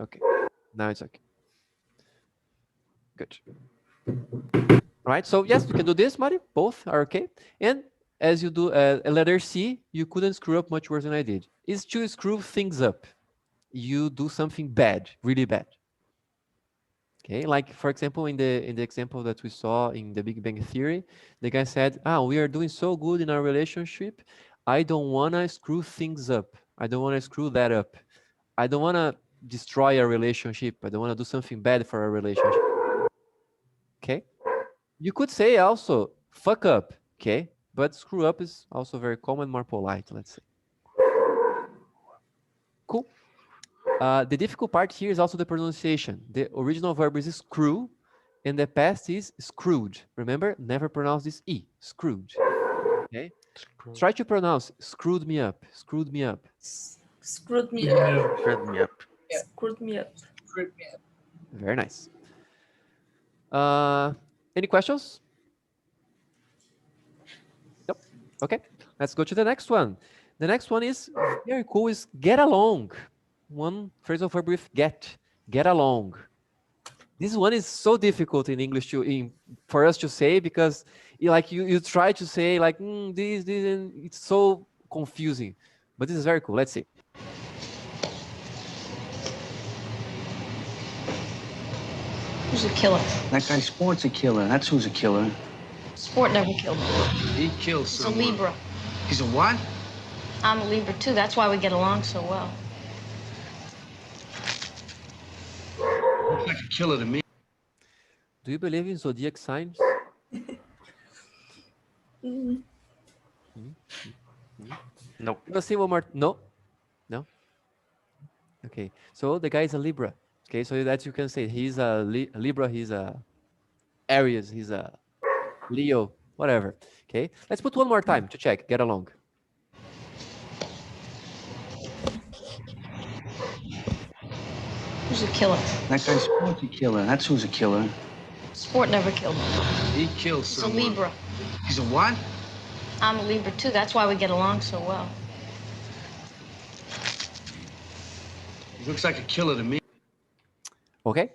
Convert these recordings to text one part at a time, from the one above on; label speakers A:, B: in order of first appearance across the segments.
A: Okay, now it's okay. Good. Right, so yes, you can do this, Mario. Both are okay. And as you do a letter C, you couldn't screw up much worse than I did. Is to screw things up. You do something bad, really bad. Okay, like for example, in the example that we saw in the Big Bang Theory, the guy said, we are doing so good in our relationship. I don't wanna screw things up. I don't wanna screw that up. I don't wanna destroy our relationship. I don't wanna do something bad for our relationship. Okay. You could say also fuck up, okay? But screw up is also very common, more polite, let's say. Cool. The difficult part here is also the pronunciation. The original verb is screw, and the past is screwed. Remember, never pronounce this E, screwed. Okay? Try to pronounce screwed me up, screwed me up.
B: Screwed me up.
C: Screwed me up.
B: Yeah. Screwed me up. Screwed me up.
A: Very nice. Any questions? Nope. Okay, let's go to the next one. The next one is very cool, is get along. One phrasal verb with get along. This one is so difficult in English for us to say, because you try to say like this, and it's so confusing. But this is very cool. Let's see.
D: Who's a killer?
E: That guy Sport's a killer. That's who's a killer.
D: Sport never killed me.
E: He killed
D: He's a
E: someone.
D: Libra.
E: He's a what?
D: I'm a Libra too. That's why we get along so well.
E: Looks like a killer to me.
A: Do you believe in zodiac signs?
C: Nope.
A: Let's see one more. No. Okay, so the guy is a Libra. Okay, so that you can say he's a Libra, he's a Aries, he's a Leo, whatever. Okay, let's put one more time to check. Get along.
D: Who's a killer?
E: That guy Sport's a killer. That's who's a killer.
D: Sport never killed me.
E: He killed
D: He's a
E: someone.
D: Libra.
E: He's a what?
D: I'm a Libra too. That's why we get along so well.
E: He looks like a killer to me.
A: Okay,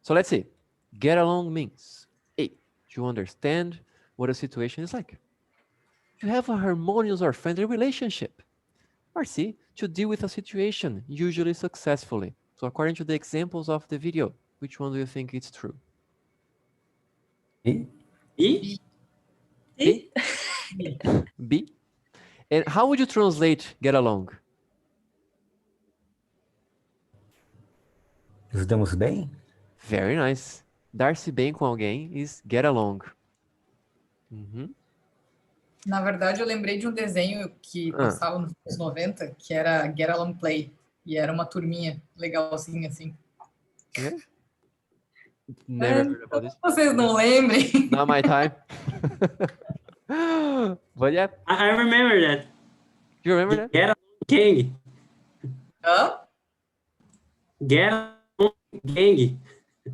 A: so let's see. Get along means A, to understand what a situation is like, to have a harmonious or friendly relationship, or C, to deal with a situation, usually successfully. So according to the examples of the video, which one do you think is true?
F: E?
B: E?
A: B? B? And how would you translate get along?
F: Nos damos bem?
A: Very nice. Dar-se bem com alguém is get along.
B: Na verdade, eu lembrei de um desenho que passava nos anos 90, que era Get Along Play. E era uma turminha legalzinha, assim.
A: Yeah. Never heard about this.
B: Vocês não lembrem.
A: Not my time. But yeah.
G: I remember that.
A: You remember that?
G: Get along gang.
B: Hã?
G: Get along gang.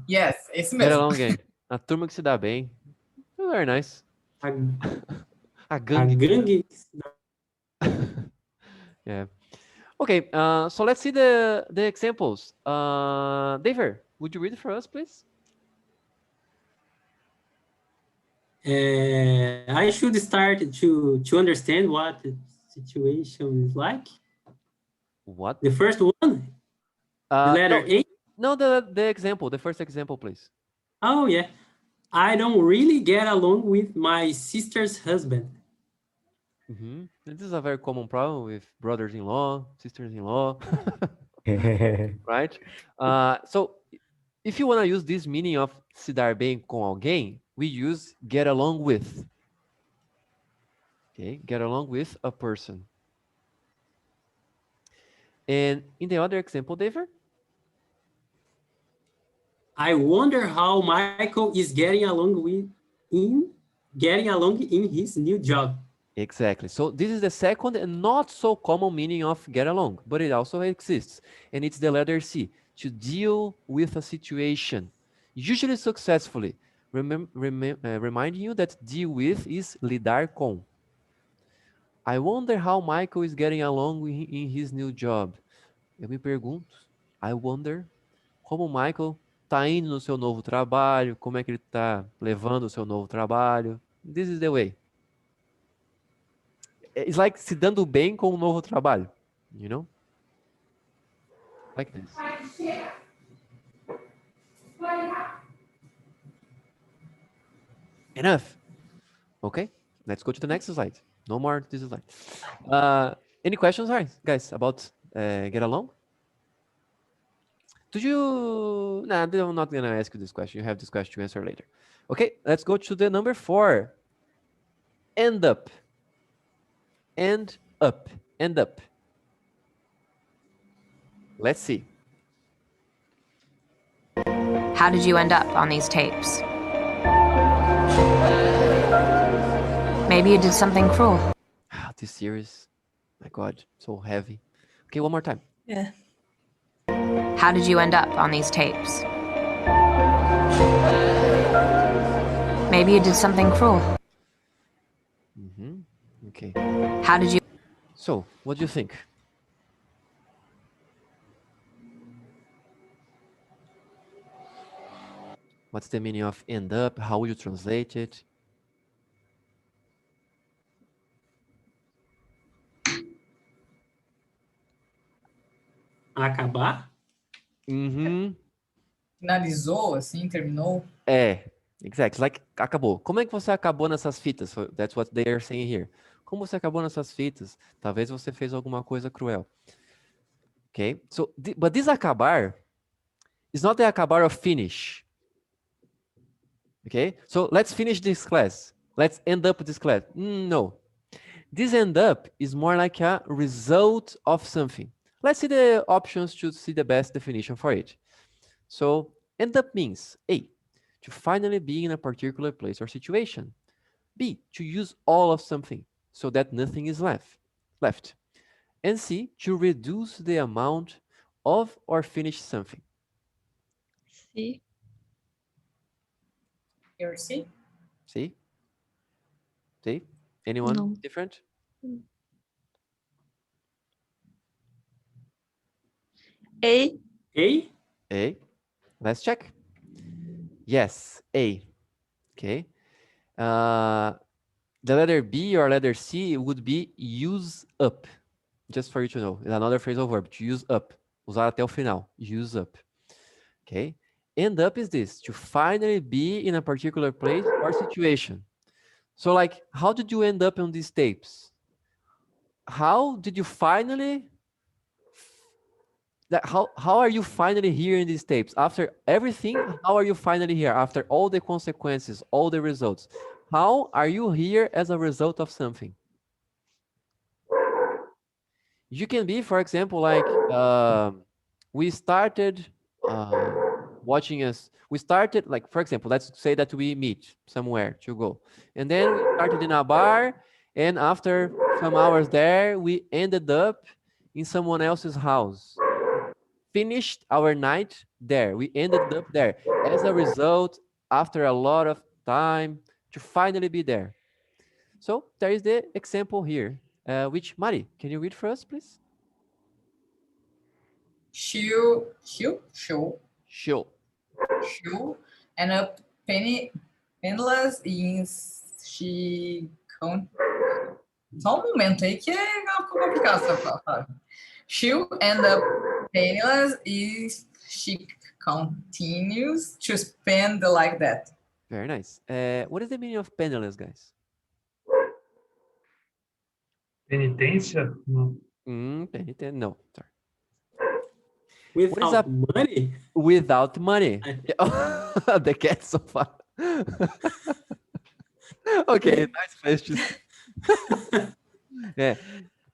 B: Yes, esse
A: Get
B: mesmo.
A: along gang. A turma que se dá bem. Very nice. A gangue.
G: Gangue.
A: Yeah. Okay, so let's see the examples. David, would you read it for us, please?
G: I should start to understand what the situation is like.
A: What?
G: The first one? The letter A?
A: No, the example, the first example, please.
G: Oh, yeah. I don't really get along with my sister's husband.
A: This is a very common problem with brothers-in-law, sisters-in-law, right? So if you want to use this meaning of se dar bem com alguém, we use get along with. Okay, get along with a person. And in the other example, David?
G: I wonder how Michael is getting along in his new job.
A: Exactly. So this is the second and not so common meaning of get along, but it also exists. And it's the letter C, to deal with a situation, usually successfully. Reminding you that deal with is lidar com. I wonder how Michael is getting along in his new job. Eu me pergunto, I wonder como o Michael tá indo no seu novo trabalho, como é que ele tá levando o seu novo trabalho. This is the way. It's like se dando bem com um novo trabalho, you know? Like this. Enough. Okay, let's go to the next slide. No more this slide. Any questions, guys, about get along? Do you? Nah, I'm not gonna ask you this question. You have this question to answer later. Okay, let's go to the number 4. End up. End up. End up. Let's see.
F: How did you end up on these tapes? Maybe you did something cruel.
A: This series, my God, so heavy. Okay, one more time.
H: Yeah.
F: How did you end up on these tapes? Maybe you did something cruel.
A: Okay.
F: How did you?
A: So, what do you think? What's the meaning of end up? How would you translate it?
G: Acabar?
B: Finalizou, assim, terminou.
A: Exactly. Like, acabou. Como é que você acabou nessas fitas? That's what they are saying here. Como você acabou nessas fitas? Talvez você fez alguma coisa cruel. Okay? So, but this acabar is not the acabar of finish. Okay? So, let's finish this class. Let's end up this class. No. This end up is more like a result of something. Let's see the options to see the best definition for it. So, end up means A, to finally be in a particular place or situation. B, to use all of something so that nothing is left. And C, to reduce the amount of or finish something.
H: C.
B: Your C?
A: See? See? Anyone
H: No.
A: different?
H: A.
G: A?
A: A. Let's check. Yes, A. Okay. The letter B or letter C would be use up. Just for you to know. It's another phrasal verb, to use up. Usar até o final. Use up. Okay. End up is this, to finally be in a particular place or situation. So like, how did you end up on these tapes? How did you finally, how are you finally here in these tapes? After everything, how are you finally here? After all the consequences, all the results. How are you here as a result of something? You can be, for example, like, we started watching us. We started, like, for example, let's say that we meet somewhere to go. And then we started in a bar, and after some hours there, we ended up in someone else's house. Finished our night there. We ended up there. As a result, after a lot of time, to finally be there. So there is the example here, which, Mari, can you read for us, please?
B: She'll end up penniless in she count. Só um momento aí que é complicado essa frase. She'll end up penniless if she continues to spend like that.
A: Very nice. What is the meaning of penniless, guys?
I: Penitência? Não.
A: Penitente, no. Sorry.
G: Without money?
A: Without money. The cat so far. Okay, nice question. Yeah.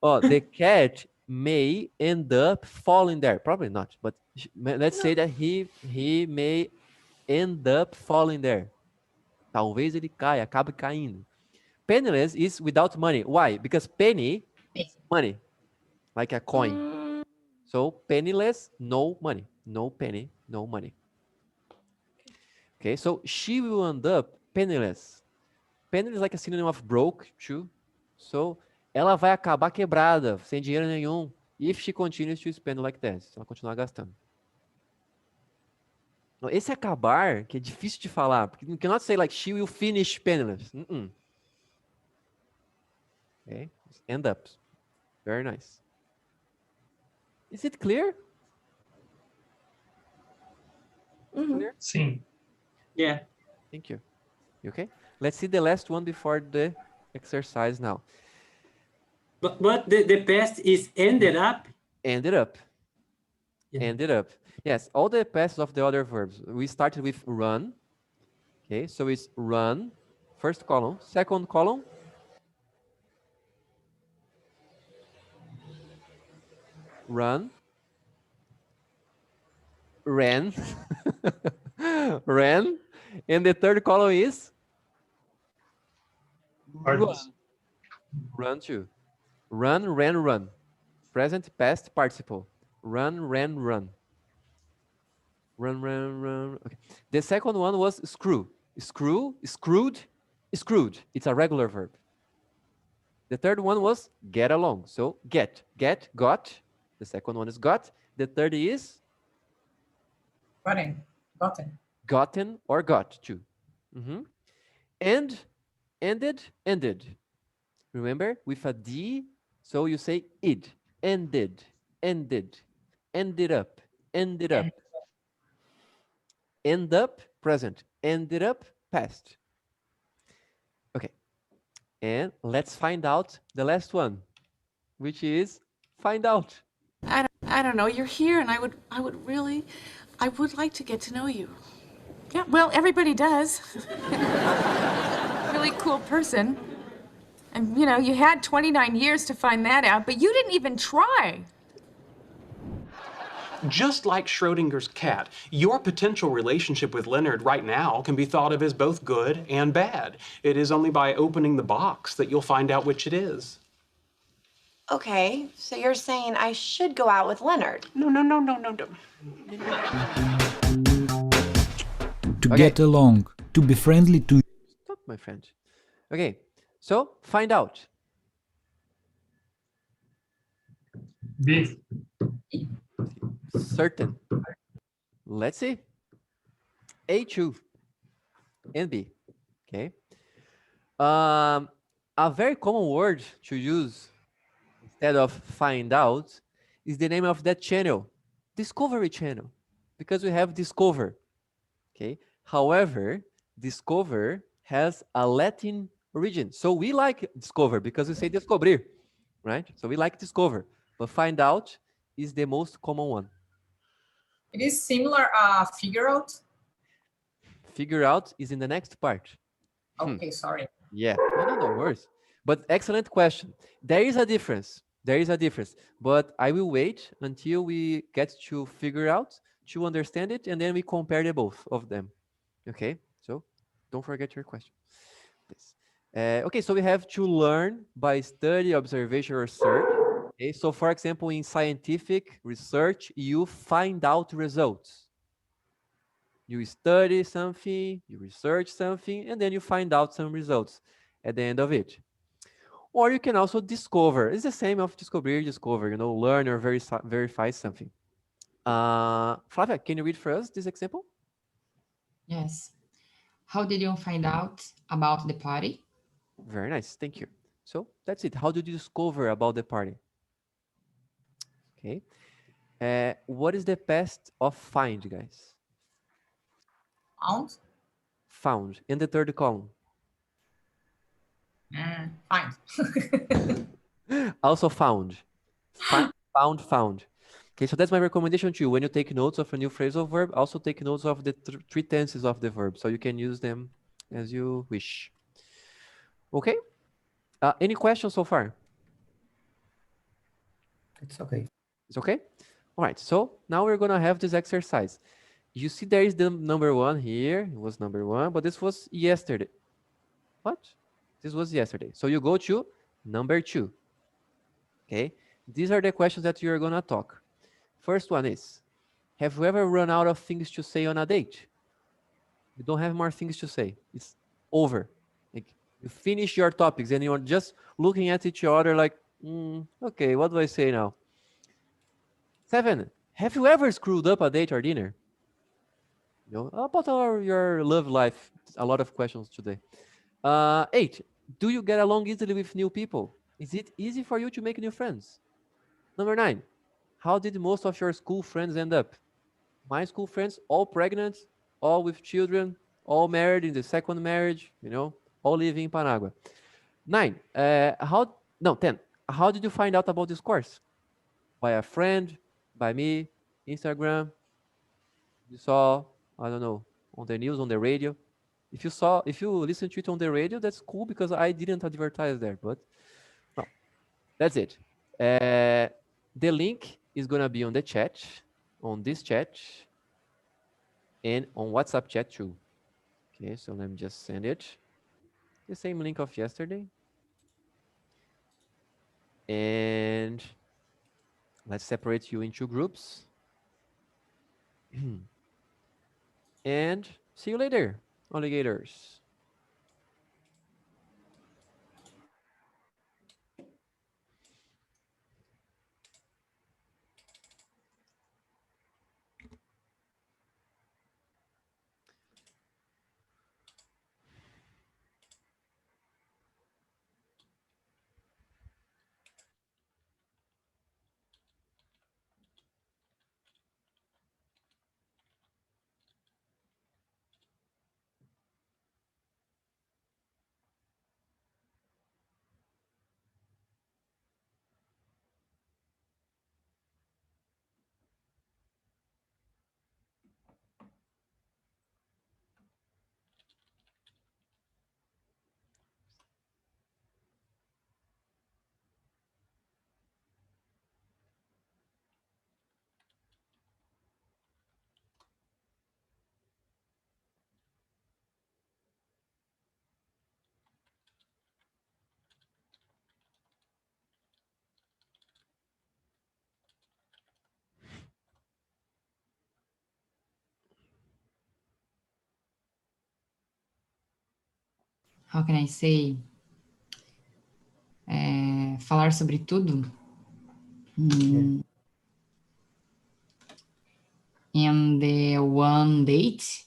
A: Oh, the cat may end up falling there. Probably not, but let's say that he may end up falling there. Talvez ele caia, acabe caindo. Penniless is without money. Why? Because penny is money, like a coin. So penniless, no money. No penny, no money. Okay, so she will end up penniless. Penniless is like a synonym of broke too. So ela vai acabar quebrada, sem dinheiro nenhum. If she continues to spend like that. Se ela continuar gastando. Não, esse acabar, que é difícil de falar, porque you cannot say like, she will finish penniless. Okay, end up. Very nice. Is it clear? Clear?
I: Sim.
G: Yeah.
A: Thank you. You okay? Let's see the last one before the exercise now.
G: But the past is ended up.
A: Ended up.
G: Yeah.
A: Ended up. Yes, all the pasts of the other verbs. We started with run. Okay, so it's run, first column. Second column, run, ran, ran. And the third column is run.
I: Partes.
A: Run too. Run, ran, run. Present, past, participle. Run, ran, run. Run, run, run. Okay. The second one was screw. Screw, screwed, screwed. It's a regular verb. The third one was get along. So get, got. The second one is got. The third is
B: Gotten.
A: gotten or got too. And, ended, ended. Remember, with a D, so you say id, ended, ended, ended up, ended up. End up, present. Ended up, past. Okay. And let's find out the last one, which is find out.
J: I don't know. You're here, and I would like to get to know you. Yeah, well, everybody does. Really cool person. And, you know, you had 29 years to find that out, but you didn't even try.
K: Just like Schrodinger's cat, your potential relationship with Leonard right now can be thought of as both good and bad. It is only by opening the box that you'll find out which it is.
F: Okay, so you're saying I should go out with Leonard?
K: No.
L: To get along, to be friendly to...
A: Stop, my friend. Okay, so find out.
I: B.
A: Certain. Let's see. A2 and B. Okay. A very common word to use instead of find out is the name of that channel, Discovery Channel, because we have discover. Okay. However, discover has a Latin origin. So we like discover because we say descobrir, right? So we like discover, but find out is the most common one.
B: It is similar figure out.
A: Figure out is in the next part.
B: Okay, sorry.
A: Yeah, no worries. But excellent question. There is a difference. There is a difference. But I will wait until we get to figure out, to understand it, and then we compare the both of them. Okay, so don't forget your question. Please. Okay, so we have to learn by study, observation, or search. Okay, so for example, in scientific research, you find out results. You study something, you research something, and then you find out some results at the end of it. Or you can also discover. It's the same of discover, you know, learn or verify something. Flavia, can you read for us this example?
M: Yes. How did you find out about the party?
A: Very nice, thank you. So that's it. How did you discover about the party? Okay. What is the past of find, guys?
B: Found.
A: Found. In the third column.
B: Find.
A: Also found. Found. Okay, so that's my recommendation to you. When you take notes of a new phrasal verb, also take notes of the three tenses of the verb, so you can use them as you wish. Okay? Any questions so far?
N: It's okay.
A: It's okay? All right, so now we're gonna have this exercise. You see there is the number one here. It was number one, but this was yesterday. What? This was yesterday. So you go to number two. Okay? These are the questions that you're gonna talk. First one is, have you ever run out of things to say on a date? You don't have more things to say. It's over. Like, you finish your topics and you're just looking at each other like, okay, what do I say now? 7, have you ever screwed up a date or dinner? about your love life. A lot of questions today. 8. Do you get along easily with new people? Is it easy for you to make new friends? Number 9. How did most of your school friends end up? My school friends, all pregnant, all with children, all married in the second marriage, all living in Panagua. 9. 10. How did you find out about this course? By a friend, by me, Instagram, you saw, I don't know, on the news, on the radio. If you listen to it on the radio, that's cool because I didn't advertise there, but no, that's it. The link is gonna be on the chat, on this chat, and on WhatsApp chat too. Okay, so let me just send it. The same link of yesterday. And let's separate you into groups. And see you later, alligators.
M: How can I say? Falar sobre tudo. In the one date.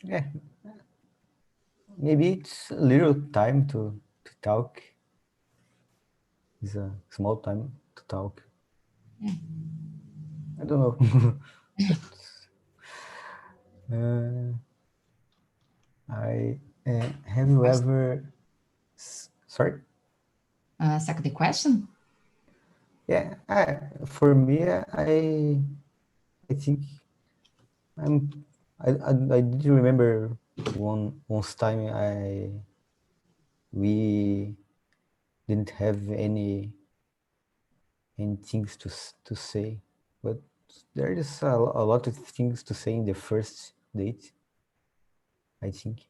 N: Yeah. Maybe it's a little time to talk. It's a small time to talk.
M: Yeah.
N: I don't know. Have you ever? Sorry.
M: Second question.
N: Yeah, for me, I think I did remember once time we didn't have any things to say, but there is a lot of things to say in the first date, I think.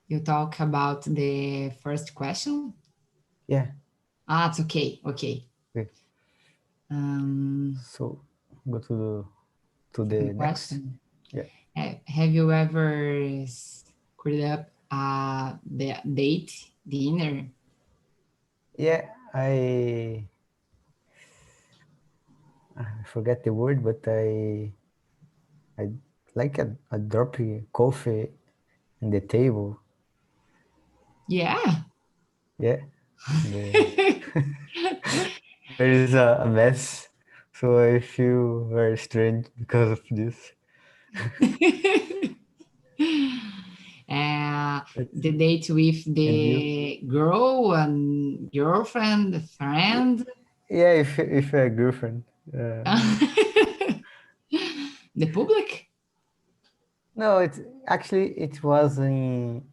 M: You talk about the first question?
N: Yeah.
M: It's okay. Okay.
N: So go to the next.
M: Question.
N: Yeah.
M: Have you ever screwed up the date dinner?
N: Yeah, I forget the word, but I like a droppy coffee in the table.
M: Yeah.
N: Yeah. There is a mess, so I feel very strange because of this.
M: The date with the girl and girlfriend, friend.
N: Yeah, if a girlfriend.
M: The public?
N: No, it was in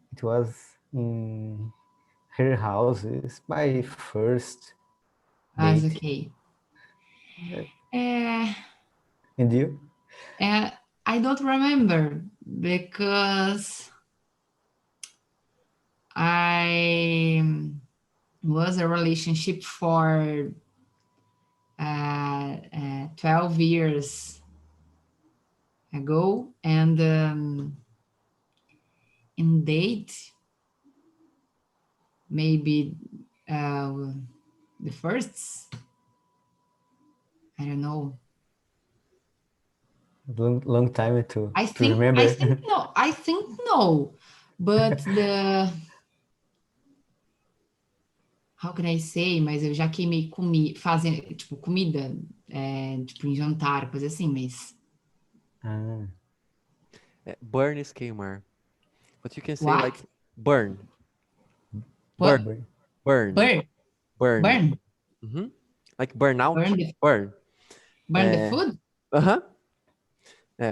N: her house. It's my first
M: It's
N: date.
M: okay.
N: And you?
M: I don't remember because I was a relationship for 12 years ago, and in date, maybe the first I don't know.
N: Long time to
M: I
N: to
M: think
N: remember.
M: I think no. But the how can I say? Mas eu já queimei fazendo, tipo, comida, tipo, em jantar, coisa assim, mas
N: Ah,
A: Burn is queimar. But you can say like
M: what?
A: burn.
M: What?
N: burn.
A: Burn.
M: Burn?
A: Burn.
M: Burn?
A: Mhm. Like burn out.
M: Burn the,
A: Burn.
M: burn the food?
A: Uh-huh.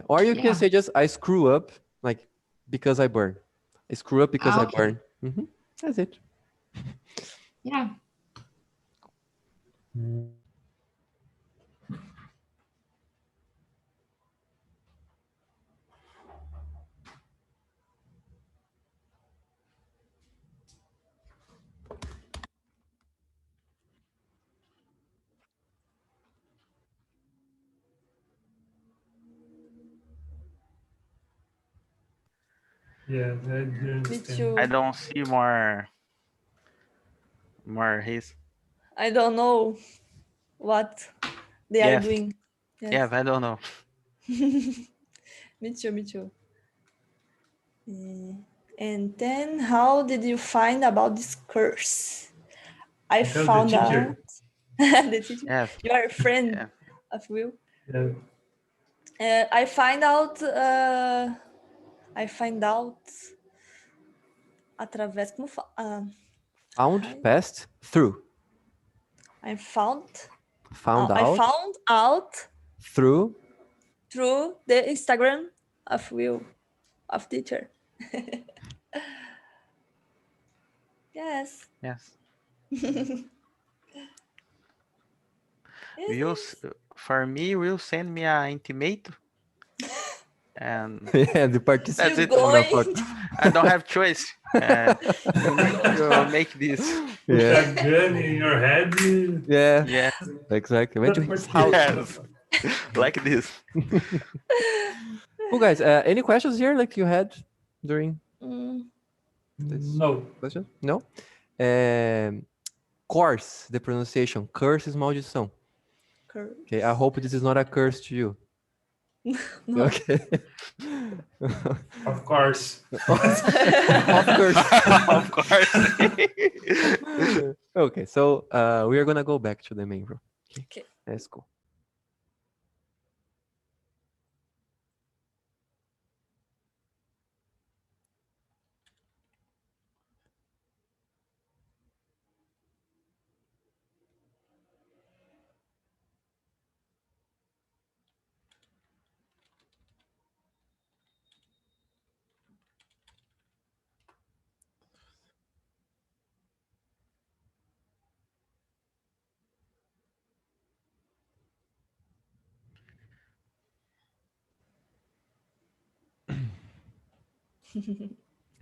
A: Or you can
M: Yeah.
A: say just I screw up, like because I burn. I screw up because I
M: Okay.
A: burn. That's it.
M: Yeah.
N: Mm.
I: Yeah, I didn't
H: Me
I: understand.
H: too.
C: I don't see more his.
H: I don't know what they are
C: Yes.
H: doing.
C: Yes, I don't know.
H: Me too, me too. And then how did you find about this curse? I
I: Because the
H: found out
I: teacher.
H: the teacher.
C: Yes.
H: You are a friend
C: Yeah.
H: of Will.
I: Yeah.
H: I find out. I find out através como
A: Found, past, through.
H: I found.
A: Found
H: I
A: out
H: found out
A: through.
H: through the Instagram of Will, of teacher. Yes.
C: Yes.
H: Yes.
C: For me, will send me an intimate. And
A: Yeah, the participant.
C: that's it.
H: Going.
C: I don't have choice. You need to make this.
I: Put
A: Yeah.
I: that gun in your head.
A: Yeah.
C: Yeah.
A: Exactly. Went to his
I: Yes.
A: house.
C: Like this.
A: Cool, guys. Any questions here like you had during this
I: No.
A: question? No? Course, the pronunciation. Curse is maldição.
H: Curse.
A: Okay, I hope this is not a curse to you.
H: No.
A: Okay.
I: Of course.
A: Of course.
C: Of course.
A: Okay, so we are gonna go back to the main room.
H: Okay.
A: That's cool.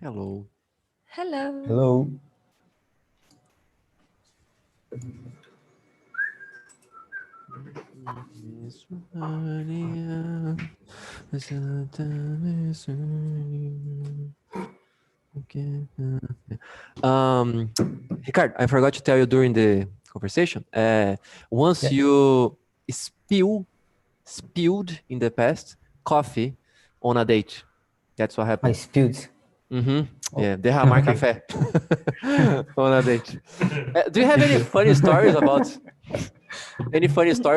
A: Hello.
H: Hello.
N: Hello.
A: Ricardo, I forgot to tell you during the conversation. Once
N: Yeah.
A: you spilled in the past coffee on a date, that's what
N: I
A: happened.
N: spilled.
A: Yeah, derramar café on a date. Do you have any funny stories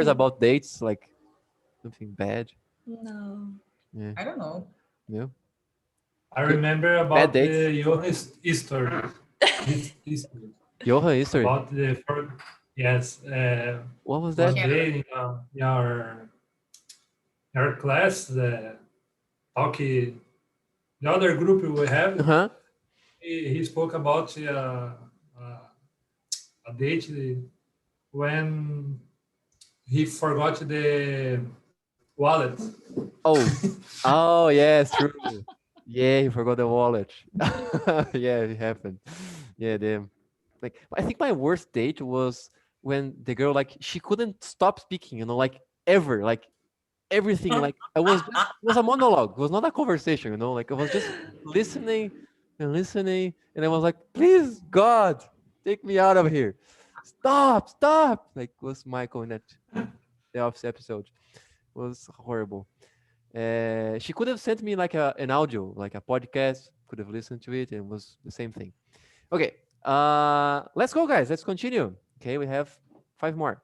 A: about dates, like something bad?
H: No.
A: Yeah.
B: I don't know.
A: Yeah.
I: I remember
A: Bad
I: about
A: dates?
I: the Johan's history. His history.
A: Johan history.
I: About the yes.
A: What was
I: One
A: that?
I: day in our class, the talkie, the other group we have,
A: Uh-huh.
I: he spoke about a date when he forgot the wallet.
A: Oh yes, true. Yeah, he forgot the wallet. Yeah, it happened. Yeah, damn. Like, I think my worst date was when the girl, like, she couldn't stop speaking, like ever, like everything, like it was a monologue. It was not a conversation, like I was just listening and listening, and I was like, please, God, take me out of here. Stop. Like, was Michael in that The Office episode. It was horrible. She could have sent me like an audio, like a podcast. Could have listened to it, and it was the same thing. Okay, let's go, guys. Let's continue. Okay, we have 5 more.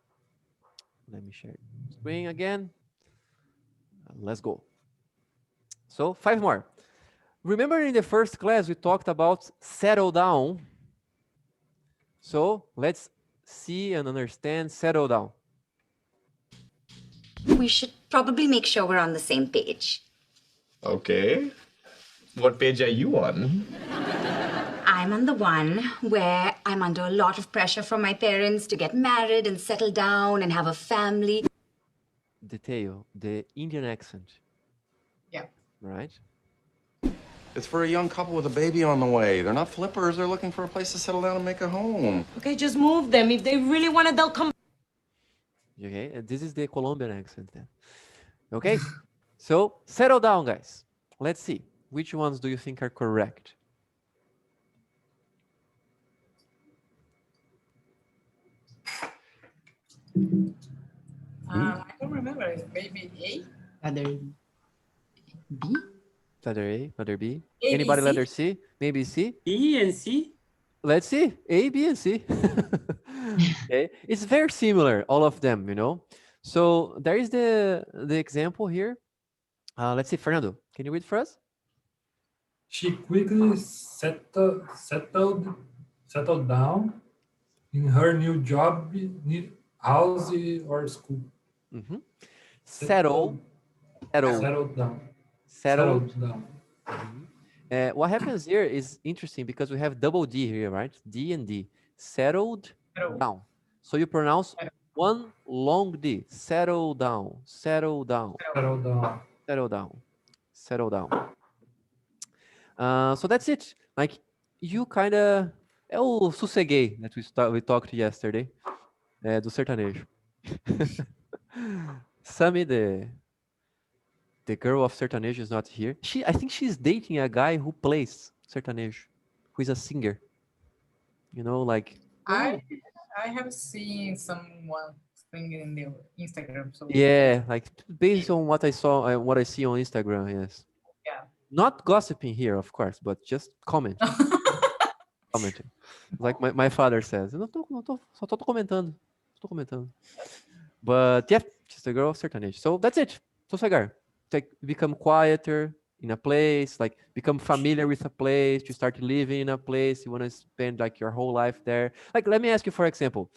A: Let me share screen again. Let's go. So 5 more. Remember in the first class we talked about settle down. So let's see and understand settle down.
O: We should probably make sure we're on the same page.
P: Okay. What page are you on?
O: I'm on the one where I'm under a lot of pressure from my parents to get married and settle down and have a family.
A: Detail, the Indian accent.
B: Yeah.
A: Right?
Q: It's for a young couple with a baby on the way. They're not flippers. They're looking for a place to settle down and make a home.
R: Okay, just move them. If they really want it, they'll come.
A: Okay, and this is the Colombian accent then. Okay, so settle down, guys. Let's see. Which ones do you think are correct?
B: I don't remember. Maybe A?
M: Letter B?
A: Letter A, letter B.
B: A, B,
A: Anybody
B: C?
A: letter C? Maybe C?
G: B and C?
A: Let's see. A, B, and C. Okay. It's very similar, all of them, you know. So there is the example here. Let's see, Fernando, can you read for us?
I: She quickly settled down in her new job, house or school.
A: Mm-hmm. Settled down. Settled down. Mm-hmm. What happens here is interesting because we have double D here, right? D and D. Settled down. So you pronounce one long D. Settle down. Settle down.
I: Settle down.
A: Settle down. Settle down. So that's it. Like you kind of. É o sosseguei that we talked yesterday. Do sertanejo. Sammy, the girl of sertanejo is not here. I think she's dating a guy who plays sertanejo, who is a singer. You know, like.
B: I have seen someone singing in the Instagram. So
A: Yeah, like based on what I saw, what I see on Instagram, yes.
B: Yeah.
A: Not gossiping here, of course, but just commenting. Commenting. Like my father says. Só tô comentando. Tô comentando. But yeah, she's the girl of sertanejo. So that's it. Sossegar. Like become quieter in a place, like become familiar with a place, you start living in a place, you want to spend like your whole life there. Like, let me ask you, for example,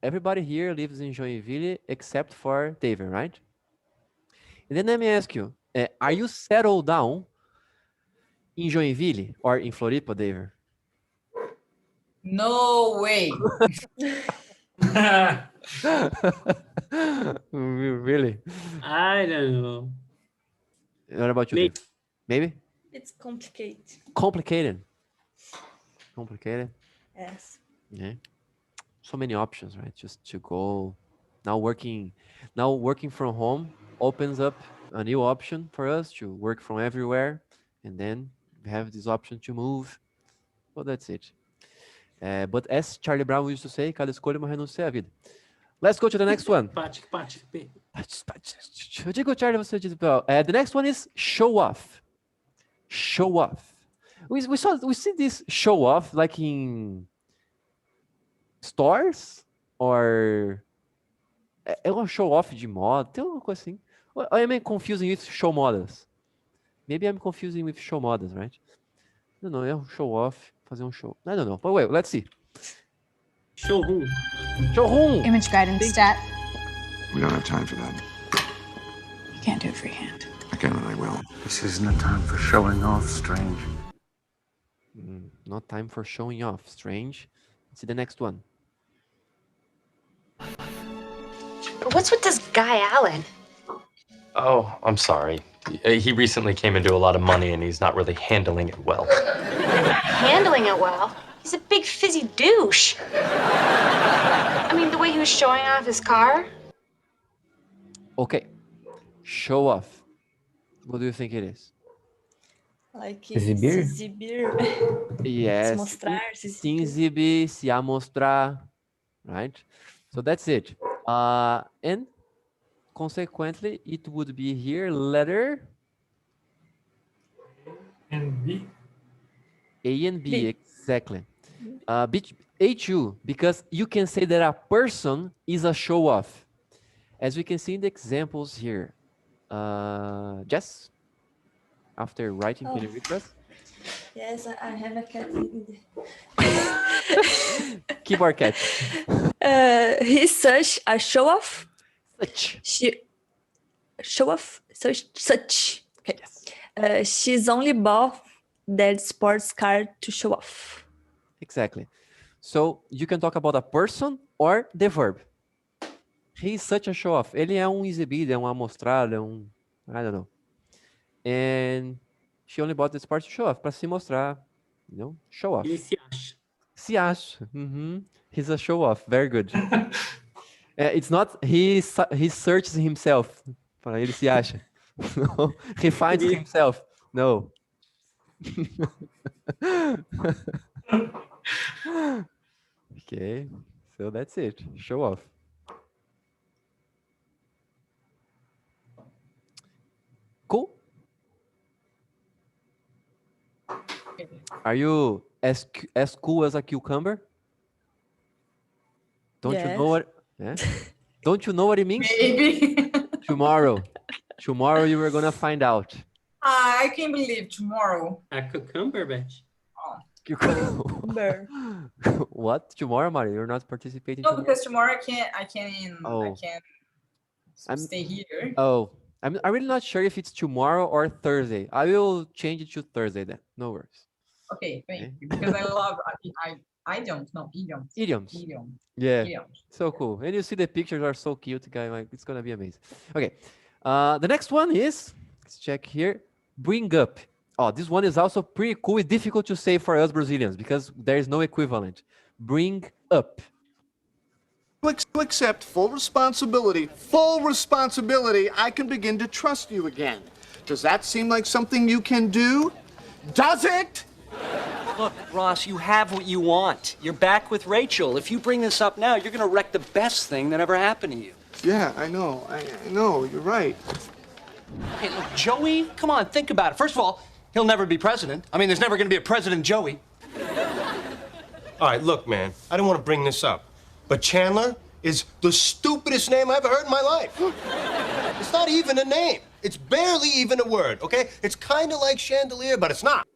A: everybody here lives in Joinville except for David, right? And then let me ask you, are you settled down in Joinville or in Floripa, David?
B: No way.
A: Really?
G: I don't know.
A: What about you,
G: Maybe.
A: Dave? Maybe?
H: It's complicated.
A: Complicated. Complicated.
H: Yes.
A: Yeah. So many options, right? Just to go. Now working from home opens up a new option for us to work from everywhere, and then we have this option to move. Well, that's it. But as Charlie Brown used to say, cada escolha é uma renúncia à vida. Let's go to the next one. Eu digo, Charlie, você diz, the next one is show off. Show off. We see this show off like in stores or é um show off de moda, tem alguma coisa assim. Or am I confusing with show modas? Maybe I'm confusing with show modas, right? I don't know, é um show off, fazer um show. I don't know, but wait, let's see.
G: Showroom.
A: Showroom.
S: Image guidance stat.
T: We don't have time for that.
S: You can't do it freehand.
T: I can and I will.
E: This isn't a time for showing off, Strange.
A: Not time for showing off, Strange. Let's see the next one.
U: What's with this guy, Alan?
V: Oh, I'm sorry. He recently came into a lot of money and he's not really handling it well.
U: Handling it well? He's a big fizzy douche. I mean, the way he was showing off his car.
A: Okay. Show off. What do you think it is?
H: Like
N: Exibir?
H: exibir.
A: Yes.
H: Se mostrar,
A: Se exibir, se amostrar. Right? So that's it. And consequently, it would be here letter
I: And B.
A: A and B, exactly. H2, because you can say that a person is a show-off. As we can see in the examples here. Jess, after writing, can you read for us?
H: Yes, I have a cat in
A: Keyboard cat.
H: He's such a show-off.
A: Such.
H: Show-off? Such. Okay. Yes. She's only bought that sports car to show off.
A: Exactly. So, you can talk about a person or the verb. He's such a show-off. Ele é exibido, é amostrado, I don't know. And she only bought this part to show off, para se mostrar, show off.
G: Ele se acha.
A: Se acha. He's a show-off. Very good. It's not, he searches himself. Ele se acha. He finds himself. No. Okay, so that's it. Show off. Cool. Are you as cool as a cucumber? Don't you know what? Yeah? Don't you know what it means?
B: Maybe.
A: Tomorrow you were gonna find out.
B: I can't believe tomorrow.
G: A cucumber, bitch.
A: Cucumber. What? Tomorrow, Mario? You're not participating?
B: No, because tomorrow I can't stay here.
A: Oh, I'm really not sure if it's tomorrow or Thursday. I will change it to Thursday then. No worries.
B: Okay, thank you. Because I love idioms.
A: Idioms. Yeah. Idioms. So cool. And you see the pictures are so cute, guy. Like it's gonna be amazing. Okay. The next one is, let's check here. Bring up. Oh, this one is also pretty cool. It's difficult to say for us Brazilians because there is no equivalent. Bring up.
D: Accept full responsibility, I can begin to trust you again. Does that seem like something you can do? Does it?
J: Look, Ross, you have what you want. You're back with Rachel. If you bring this up now, you're going to wreck the best thing that ever happened to you.
D: Yeah, I know. I know. You're right.
J: Hey, look, Joey, come on, think about it. First of all, he'll never be president. I mean, there's never going to be a President Joey.
W: All right, look, man, I don't want to bring this up, but Chandler is the stupidest name I've ever heard in my life. It's not even a name. It's barely even a word, okay? It's kind of like chandelier, but it's not.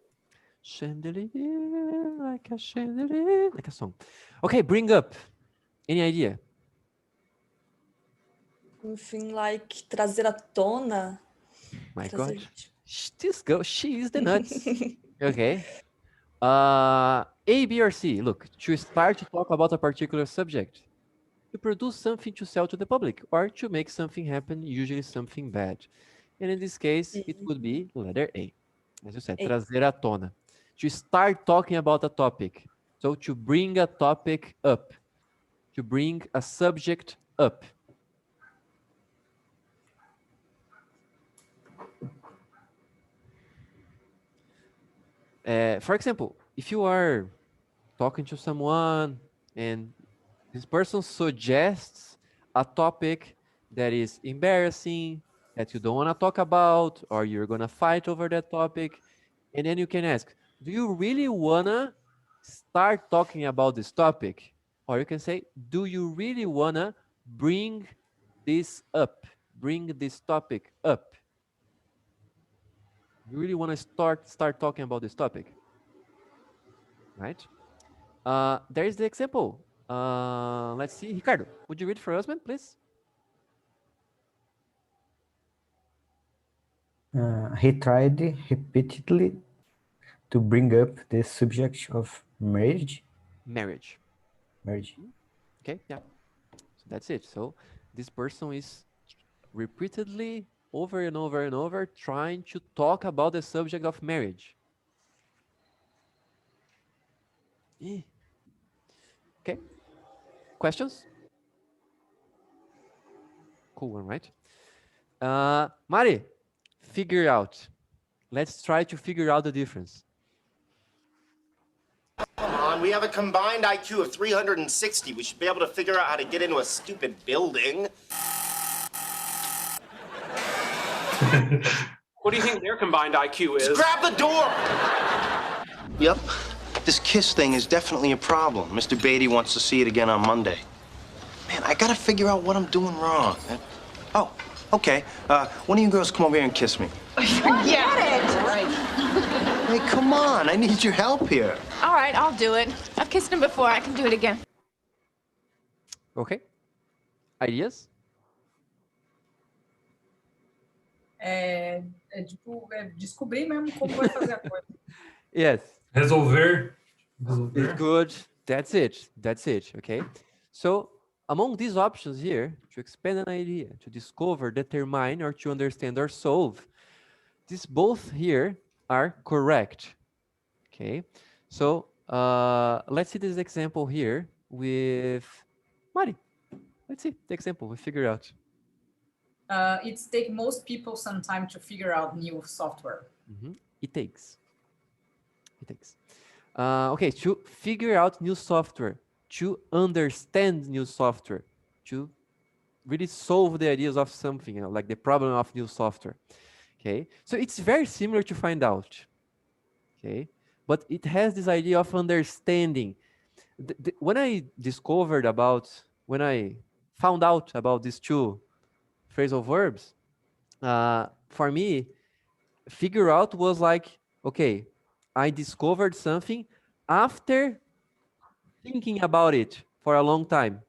A: Chandelier, like a chandelier, like a song. Okay, bring up. Any idea?
H: Something like trazer à tona.
A: My God. This girl, she is the nuts. Okay. A, B, or C. Look, to start to talk about a particular subject. To produce something to sell to the public or to make something happen, usually something bad. And in this case, it would be letter A. As you said, trazer à tona. To start talking about a topic. So to bring a topic up. To bring a subject up. For example, if you are talking to someone and this person suggests a topic that is embarrassing, that you don't want to talk about, or you're going to fight over that topic, and then you can ask, do you really want to start talking about this topic? Or you can say, do you really want to bring this up, bring this topic up? You really want to start talking about this topic, right? There is the example. Let's see, Ricardo, would you read for us, man, please?
N: He tried repeatedly to bring up the subject of marriage.
A: Marriage. Okay, yeah. So that's it. So this person is repeatedly, over and over and over, trying to talk about the subject of marriage. Okay. Questions? Cool one, right? Mari, figure out. Let's try to figure out the difference.
W: Come on,
F: we have a combined IQ of 360. We should be able to figure out how to get into a stupid building.
K: What do you think their combined IQ is?
F: Just grab the door!
W: Yep. This kiss thing is definitely a problem. Mr. Beatty wants to see it again on Monday. Man, I gotta figure out what I'm doing wrong. Oh, okay. One of you girls come over here and kiss me.
R: Forget it!
W: Hey, come on. I need your help here.
R: All right, I'll do it. I've kissed him before. I can do it again.
A: Okay. Ideas?
B: Tipo, descobrir mesmo como vai fazer a coisa.
A: Yes.
I: Resolver.
A: It's good. That's it. That's it. Okay. So among these options here, to expand an idea, to discover, determine, or to understand or solve, these both here are correct. Okay. So let's see this example here with Mari. Let's see the example. We figure out.
B: It's take most people some time to figure out new software.
A: It takes. Okay, to figure out new software, to understand new software, to really solve the ideas of something, like the problem of new software. Okay, so it's very similar to find out. Okay, but it has this idea of understanding. When I found out about these two phrasal verbs, for me, figure out was like, okay, I discovered something after thinking about it for a long time.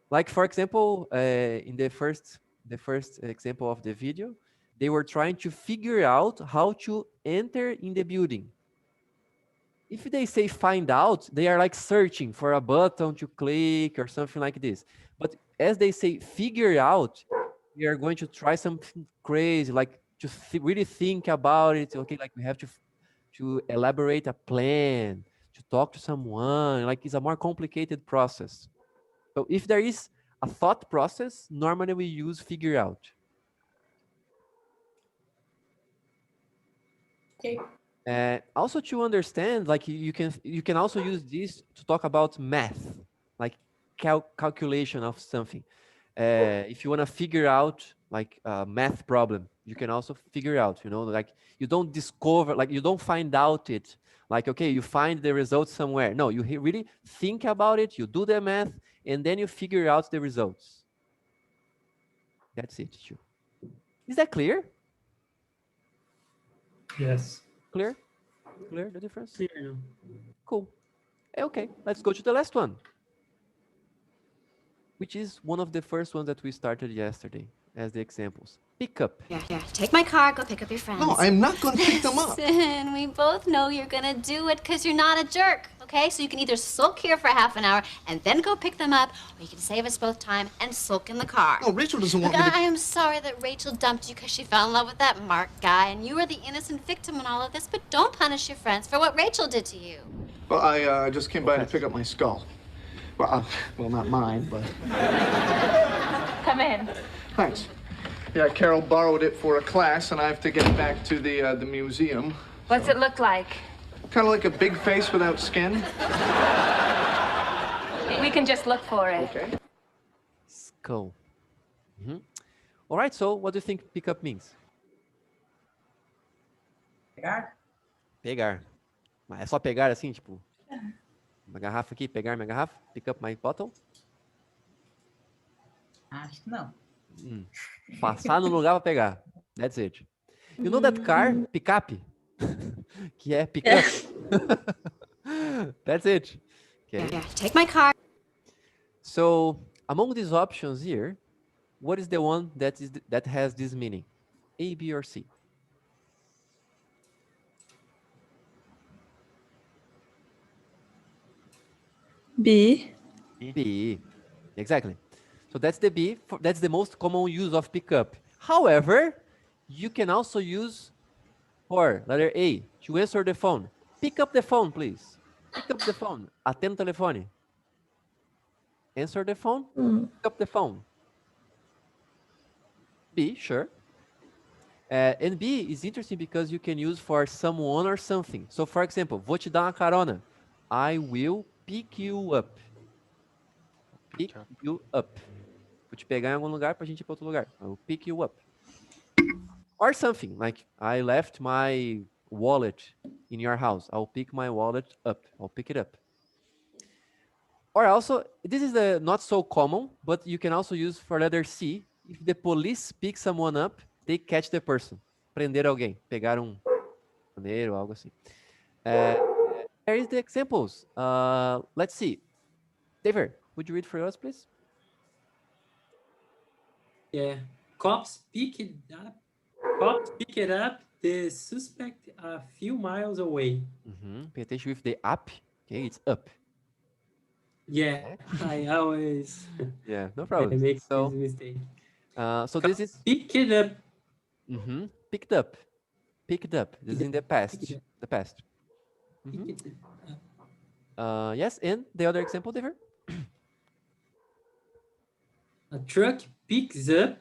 A: Like, for example, in the first example of the video, they were trying to figure out how to enter in the building. If they say find out, they are like searching for a button to click or something like this. But as they say figure out, we are going to try something crazy, like to really think about it. Okay, like we have to elaborate a plan, to talk to someone, like it's a more complicated process. So if there is a thought process, normally we use figure out.
B: Okay.
A: Also to understand, like you can also use this to talk about math, like calculation of something. If you want to figure out like a math problem, you can also figure out, like you don't discover, like you don't find out it, like, okay, you find the result somewhere. No, you really think about it, you do the math, and then you figure out the results. That's it. Is that clear?
I: Yes.
A: Clear the difference?
G: Clear.
A: Cool. Okay, let's go to the last one, which is one of the first ones that we started yesterday as the examples. Pick up.
U: Yeah. Take my car, go pick up your friends.
D: No, I'm not going to pick them up.
U: Listen, we both know you're gonna do it because you're not a jerk, okay? So you can either sulk here for half an hour and then go pick them up, or you can save us both time and sulk in the car.
D: No, Rachel doesn't want
U: Look,
D: me to...
U: I am sorry that Rachel dumped you because she fell in love with that Mark guy, and you were the innocent victim in all of this, but don't punish your friends for what Rachel did to you.
D: Well, I just came by to pick up my skull. Well, not mine, but...
R: Come in.
D: Thanks. Yeah, Carol borrowed it for a class, and I have to get it back to the museum.
R: What's it look like?
D: Kind of like a big face without skin.
R: We can just look for it.
D: Okay.
A: Skull. All right, so what do you think pick up means? Pegar. Mas é só pegar assim, tipo, uma garrafa aqui, pegar minha garrafa, pick up my bottle?
B: Acho que não.
A: Passar no lugar para pegar. That's it. You know that car, picape? Que é pick up. That's it. Okay.
U: Yeah, take my car.
A: So, among these options here, what is the one that has this meaning? A, B, or C?
H: B.
A: B. Exactly. So that's the B. That's the most common use of pickup. However, you can also use for letter A to answer the phone. Pick up the phone, please. Pick up the phone. Atenda o telefone. Answer the phone. Pick up the phone. B, sure. And B is interesting because you can use for someone or something. So, for example, vou te dar uma carona. I will pick you up. Pick you up. Vou te pegar em algum lugar pra gente ir para outro lugar. I will pick you up. Or something like I left my wallet in your house. I'll pick my wallet up. I'll pick it up. Or also, this is not so common, but you can also use for letter C. If the police pick someone up, they catch the person. Prender alguém. Pegar prisioneiro, algo assim. Here is the examples. Let's see. David, would you read for us, please?
G: Yeah. Cops pick it up. Cops pick it up the suspect a few miles away.
A: Pay attention with the up. Okay, it's up.
G: Yeah, I always
A: Yeah, no
G: I
A: problem.
G: make
A: So,
G: this mistake.
A: so this is
G: Pick it up.
A: Picked up. Picked up. This is in the past.
G: Pick it up.
A: The past.
G: Pick it up.
A: Yes, and the other example, David?
G: A truck picks up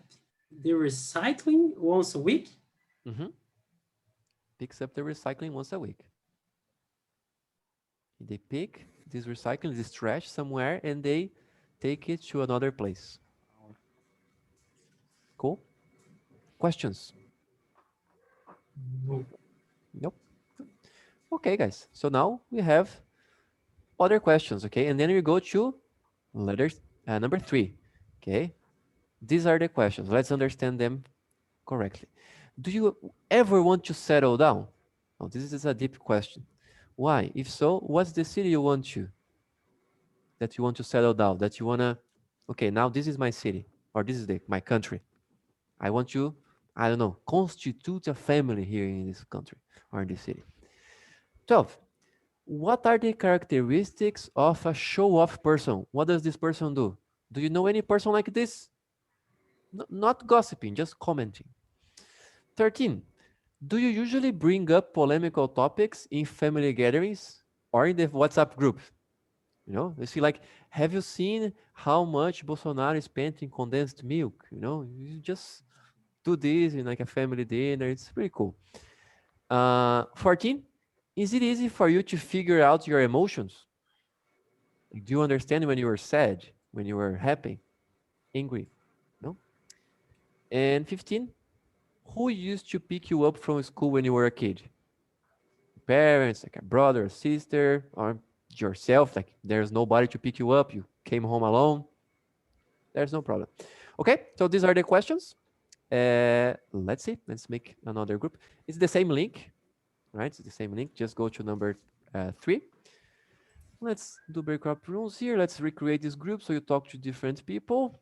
G: the recycling once a week.
A: Picks up the recycling once a week. They pick this recycling, this trash somewhere, and they take it to another place. Cool? Questions? Nope. Okay, guys. So now we have other questions, okay? And then we go to letters number 3, okay? These are the questions. Let's understand them correctly. Do you ever want to settle down? Oh, this is a deep question. Why? If so, what's the city you want to? That you want to settle down? That you want to, okay, now this is my city, or this is my country. I want to, I don't know, constitute a family here in this country or in this city. 12. What are the characteristics of a show-off person? What does this person do? Do you know any person like this? Not gossiping, just commenting. 13. Do you usually bring up polemical topics in family gatherings or in the WhatsApp group? You know, you see, like, have you seen how much Bolsonaro spent in condensed milk? You know, you just do this in like a family dinner. It's pretty cool. 14. Is it easy for you to figure out your emotions? Do you understand when you were sad, when you were happy, angry? No? And 15. Who used to pick you up from school when you were a kid? Parents, like a brother or sister, or yourself, like there's nobody to pick you up, you came home alone. There's no problem. Okay, so these are the questions. Let's see, let's make another group. It's the same link, right? It's the same link, just go to number 3. Let's do breakup rules here. Let's recreate this group so you talk to different people.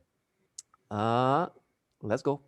A: Let's go.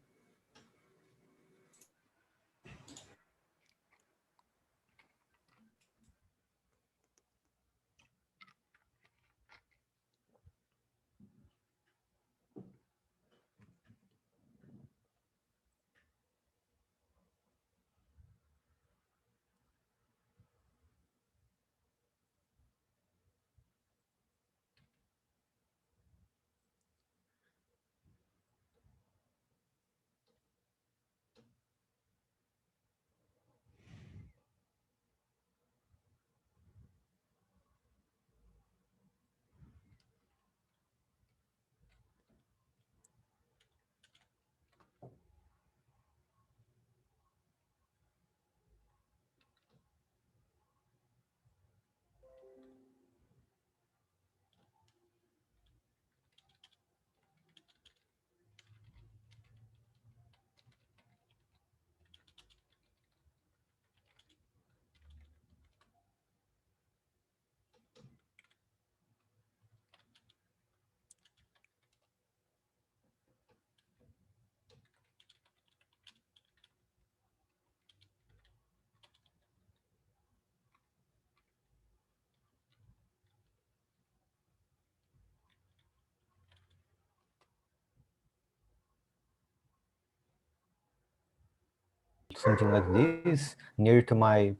N: Something like this, near to my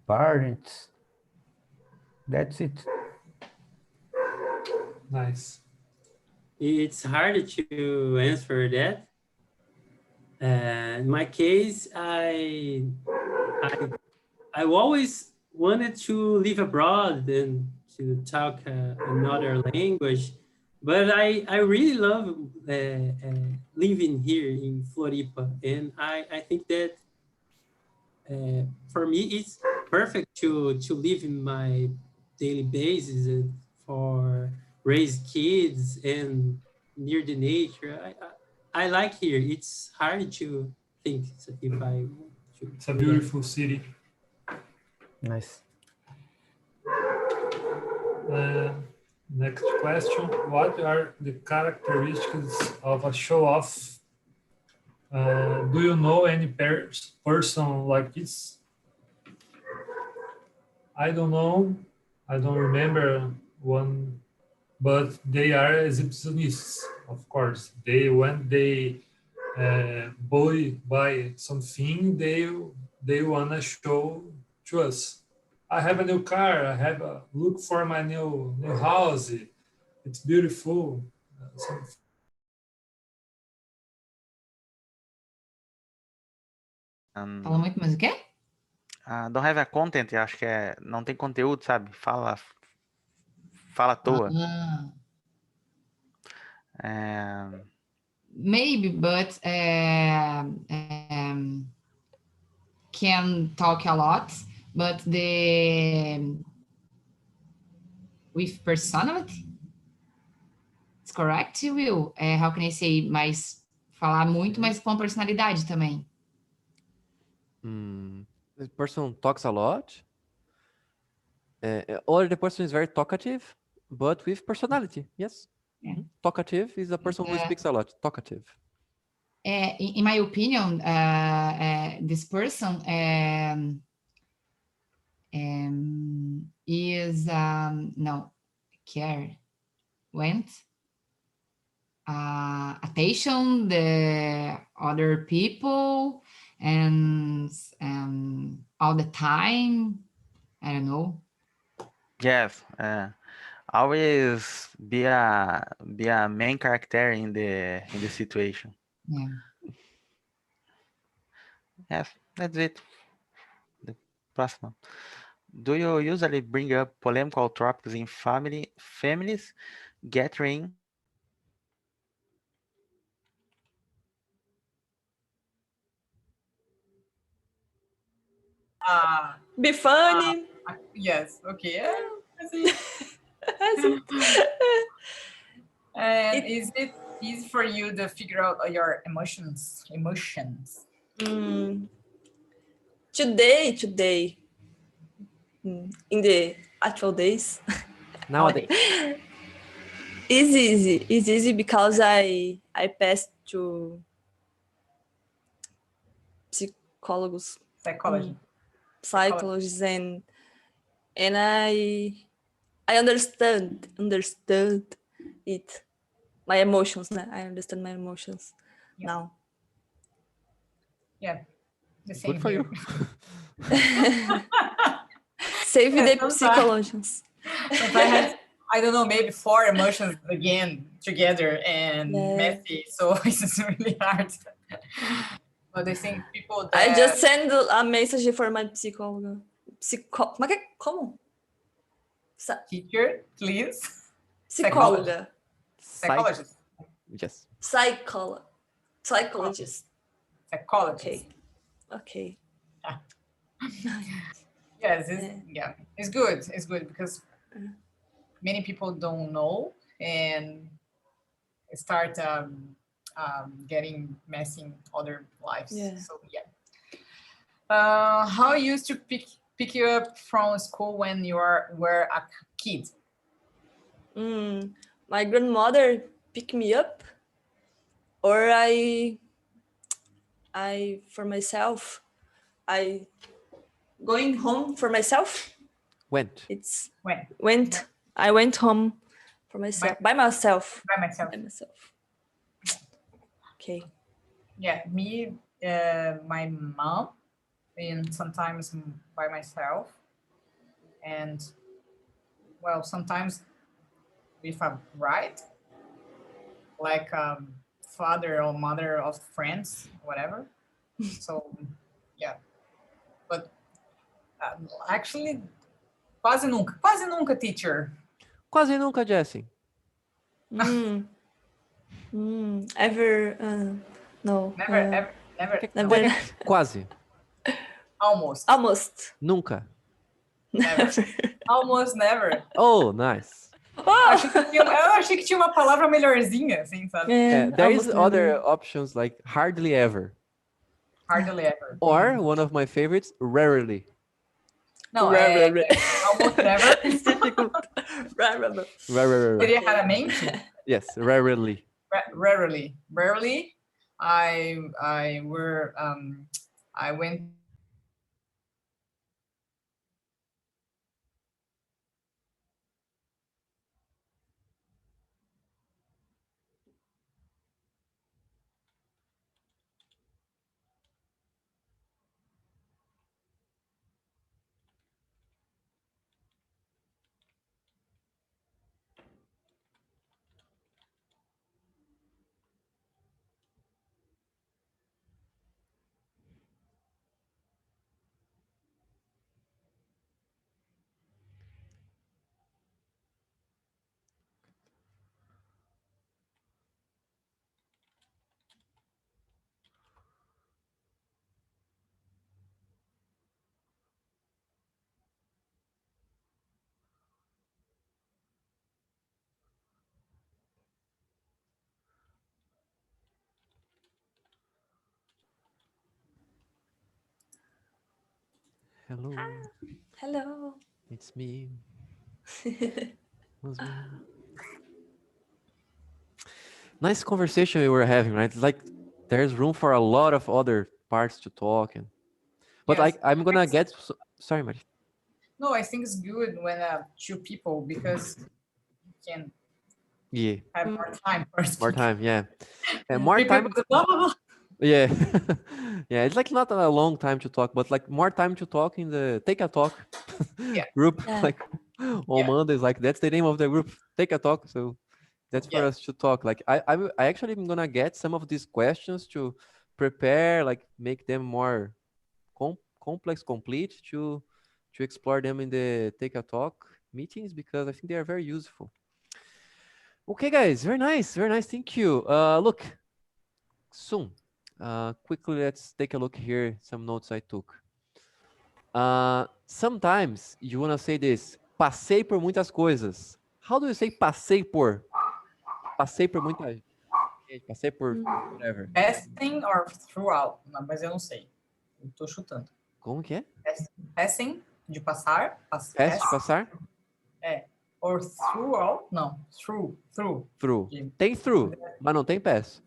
N: parents. That's it.
I: Nice.
G: It's hard to answer that. In my case, I always wanted to live abroad and to talk another language, but I really love living here in Floripa, and I think that for me it's perfect to live in my daily basis and for raise kids and near the nature. I like here. It's hard to think if I want to.
I: It's a beautiful city.
N: Nice.
I: Next question. What are the characteristics of a show-off? Do you know any person like this? I don't know. I don't remember one, but they are exhibitionists, of course. When they buy something, they wanna show to us. I have a new car. I have a look for my new house. It's beautiful.
M: Fala muito, mas o quê?
C: Don't have a content, acho que não tem conteúdo, sabe? Fala à toa.
M: Maybe, but can talk a lot, but with personality, it's correct, Will? How can I say? Mas falar muito, mas com personalidade também.
A: The person talks a lot, or the person is very talkative, but with personality. Yes. Talkative is a person who speaks a lot. Talkative.
M: In my opinion, this person is attention the other people and all the time. I don't know.
C: Yes. Always be a main character in the situation.
M: Yeah.
C: Yes, that's it. The próximo. Do you usually bring up polemical topics in families gathering?
H: Be funny.
B: Yes. Okay. And is it easy for you to figure out your emotions?
H: Today. In the actual days.
A: Nowadays.
H: It's easy because I passed to psychologists and I understand it. My emotions. I understand my emotions now.
B: Yeah. The same
A: Good for
B: here.
A: you.
H: Save the psychologists.
B: I don't know, maybe 4 emotions again together and messy, so it's really hard. But I think people that...
H: I just send a message for my psychology. Como?
B: Teacher, please.
H: Psychologa.
B: Psychologist.
A: Yes.
H: Psychologist.
B: Psychologist.
H: Okay.
B: Yes, it's good. It's good because many people don't know and start getting messing other lives.
H: Yeah.
B: So how you used to pick you up from school when you were a kid?
H: My grandmother picked me up, or I for myself. I going home for myself.
A: Went.
H: I went home for myself by myself. Okay.
B: Yeah, me, my mom, and sometimes by myself, and well, sometimes with a ride, like father or mother of friends, whatever. So yeah, but Actually, quase nunca, teacher.
A: Quase nunca, Jessie.
H: Ever, no.
B: Never.
H: Never.
A: Quase.
B: Almost.
A: Nunca.
B: Never. Almost never.
A: Oh, nice.
B: Eu achei que tinha uma palavra melhorzinha, assim, sabe?
A: There is other options like hardly ever.
B: Hardly ever.
A: Or one of my favorites, rarely.
B: Não, almost never. Seria raramente?
A: Yes, rarely.
B: Rarely. I went.
A: Hello.
H: Hello.
A: It's me. Was me. Nice conversation we were having, right? It's like there's room for a lot of other parts to talk, but
B: Yes.
A: I'm gonna get. Sorry, Mari.
B: No, I think it's good when two people because you can have more time.
A: More time, yeah. And more time.
B: Blah, blah, blah.
A: Yeah, yeah. It's like not a long time to talk, but like more time to talk in the Take a Talk group.
B: Yeah.
A: Like on Mondays, like that's the name of the group, Take a Talk. So that's for us to talk. Like I actually am gonna get some of these questions to prepare, like make them more complex, complete to explore them in the Take a Talk meetings because I think they are very useful. Okay, guys, very nice, very nice. Thank you. Look, soon. Quickly, let's take a look here. Some notes I took. Sometimes you wanna say this. Passei por muitas coisas. How do you say passei por? Passei por muita gente. Passei por whatever.
B: Passing or throughout? Não, mas eu não sei. Eu tô chutando.
A: Como que é?
B: Passing, de passar.
A: Pass de passar?
B: É. Or throughout? Não. Through.
A: Through. Tem through, mas não tem pass.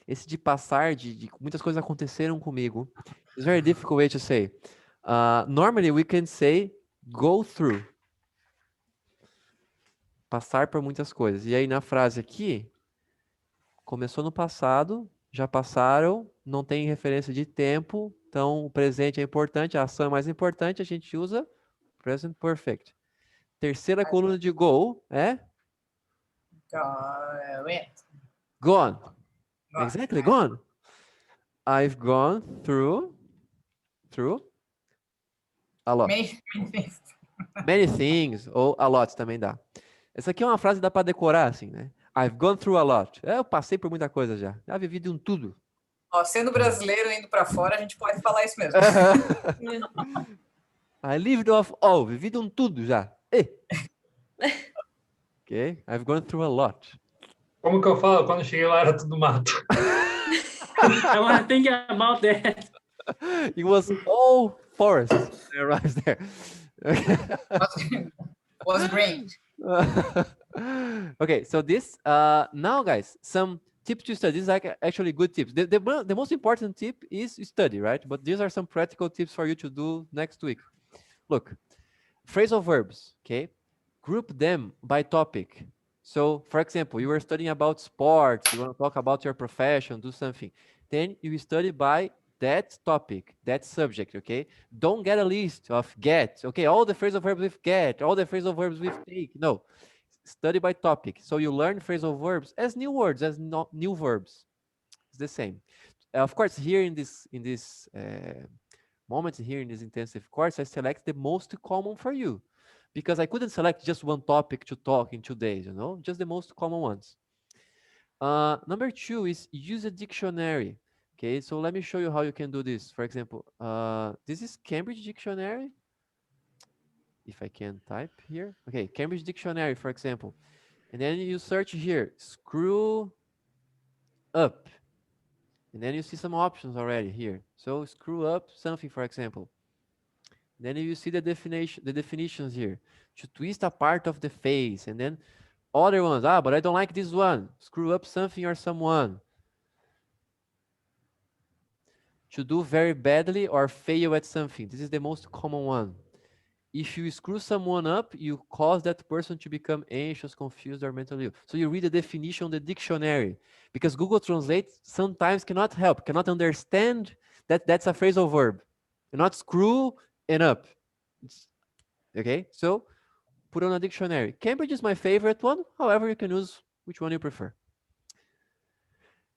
A: Esse de passar, de muitas coisas aconteceram comigo. It's very difficult way to say. Normally we can say go through. Passar por muitas coisas. E aí na frase aqui, começou no passado, já passaram, não tem referência de tempo, então o presente é importante, a ação é mais importante, a gente usa present perfect. Terceira coluna de go é gone. Exactly, gone. I've gone through a lot. Many things, ou a lot também dá. Essa aqui é uma frase que dá para decorar, assim, né? I've gone through a lot. Eu passei por muita coisa já. Já vivi de um tudo.
B: Ó, sendo brasileiro indo para fora, a gente pode falar isso mesmo.
A: I lived off all. Vivi de um tudo já. Ok, I've gone through a lot.
I: Como que eu falo? Quando eu cheguei lá era tudo mato.
G: I was thinking about that.
A: It was all forest. I arrived there.
B: Was green.
A: Okay, so this now, guys, some tips to study. These are actually good tips. The most important tip is study, right? But these are some practical tips for you to do next week. Look, phrasal verbs. Okay, group them by topic. So, for example, you were studying about sports, you want to talk about your profession, do something. Then you study by that topic, that subject, okay? Don't get a list of get, okay? All the phrasal verbs with get, all the phrasal verbs with take. No, study by topic. So you learn phrasal verbs as new words, as new verbs. It's the same. of course, here in this moment here in this intensive course, I select the most common for you, because I couldn't select just one topic to talk in 2 days, you know, just the most common ones. Number 2 is use a dictionary. Okay, so let me show you how you can do this. For example, this is Cambridge Dictionary. If I can type here. Okay, Cambridge Dictionary, for example. And then you search here, screw up. And then you see some options already here. So screw up something, for example. Then you see the definitions here. To twist a part of the face. And then other ones. But I don't like this one. Screw up something or someone. To do very badly or fail at something. This is the most common one. If you screw someone up, you cause that person to become anxious, confused, or mentally ill. So you read the definition of the dictionary, because Google Translate sometimes cannot help, cannot understand that that's a phrasal verb. And not screw and up. Okay, so put on a dictionary. Cambridge is my favorite one. However, you can use which one you prefer.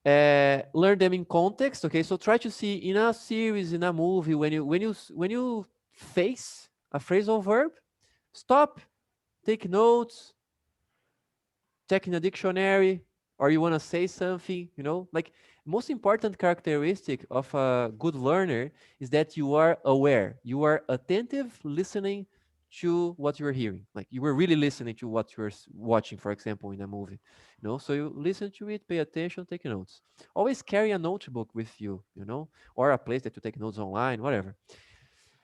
A: Learn them in context. Okay, so try to see in a series, in a movie, when you face a phrasal verb, stop, take notes, check in a dictionary, or you want to say something, you know, like most important characteristic of a good learner is that you are aware, you are attentive, listening to what you're hearing. Like you were really listening to what you're watching, for example, in a movie, you know, so you listen to it, pay attention, take notes. Always carry a notebook with you, you know, or a place that you take notes online, whatever.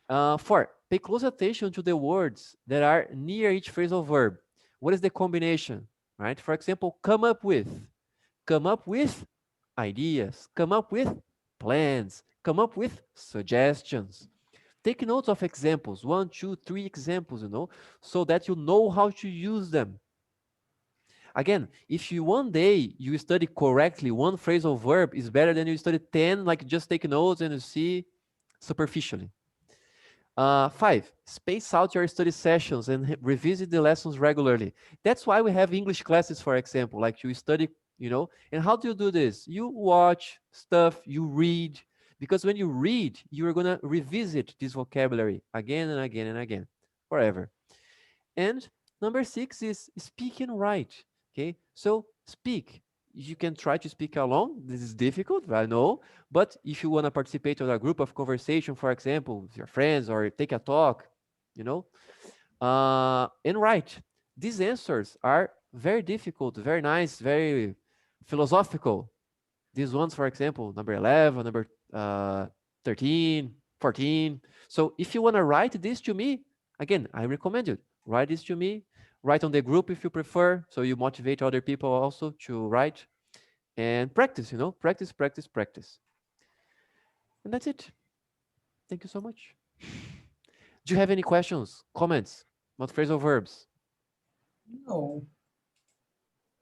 A: 4, pay close attention to the words that are near each phrasal verb. What is the combination, right? For example, come up with ideas, come up with plans, come up with suggestions. Take notes of examples, 1, 2, 3 examples, you know, so that you know how to use them. Again, if you one day you study correctly one phrasal verb, is better than you study 10, like just take notes and you see superficially. 5, space out your study sessions and revisit the lessons regularly. That's why we have English classes, for example, like you study, you know, and how do you do this? You watch stuff, you read, because when you read, you are going to revisit this vocabulary again and again and again, forever. And number 6 is speak and write. Okay, so speak. You can try to speak alone. This is difficult, I know. But if you want to participate in a group of conversation, for example, with your friends, or take a talk, you know, and write. These answers are very difficult, very nice, very philosophical. These ones, for example, number 11, number 13, 14. So if you want to write this to me, again, I recommend you. Write this to me. Write on the group if you prefer, so you motivate other people also to write. And practice, you know, practice, practice, practice. And that's it. Thank you so much. Do you have any questions, comments about phrasal verbs?
B: No.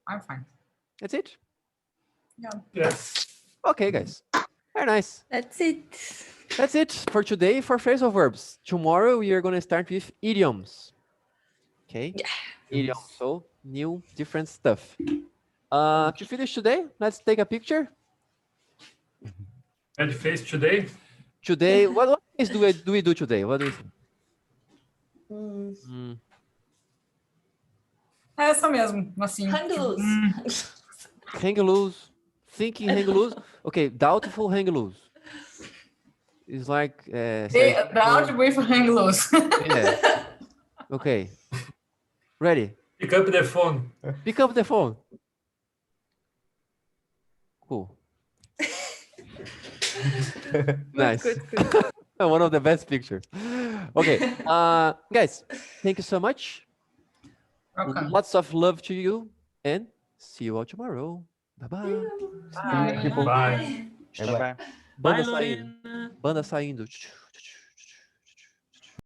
B: I'm fine.
A: That's it?
B: Yeah.
I: Yes.
A: Okay, guys. Very nice.
H: That's it.
A: That's it for today for phrasal verbs. Tomorrow we are going to start with idioms. Okay?
H: Yeah.
A: Idioms. So new, different stuff. To finish today, let's take a picture.
I: Red face today?
A: Today, what things do we do today? What do we think?
B: É essa mesmo, assim.
H: Hang loose.
A: Hang loose. Thinking hang loose. Okay, doubtful hang loose. It's like...
B: Doubt with hang loose.
A: Yeah. Okay. Ready?
I: Pick up the phone.
A: Pick up the phone. Cool. Nice.
H: Good.
A: One of the best pictures. Okay. Guys, thank you so much.
B: Welcome.
A: Lots of love to you, and see you all tomorrow. Bye-bye.
B: Bye.
I: Bye.
C: Bye.
A: Banda saindo. Banda saindo.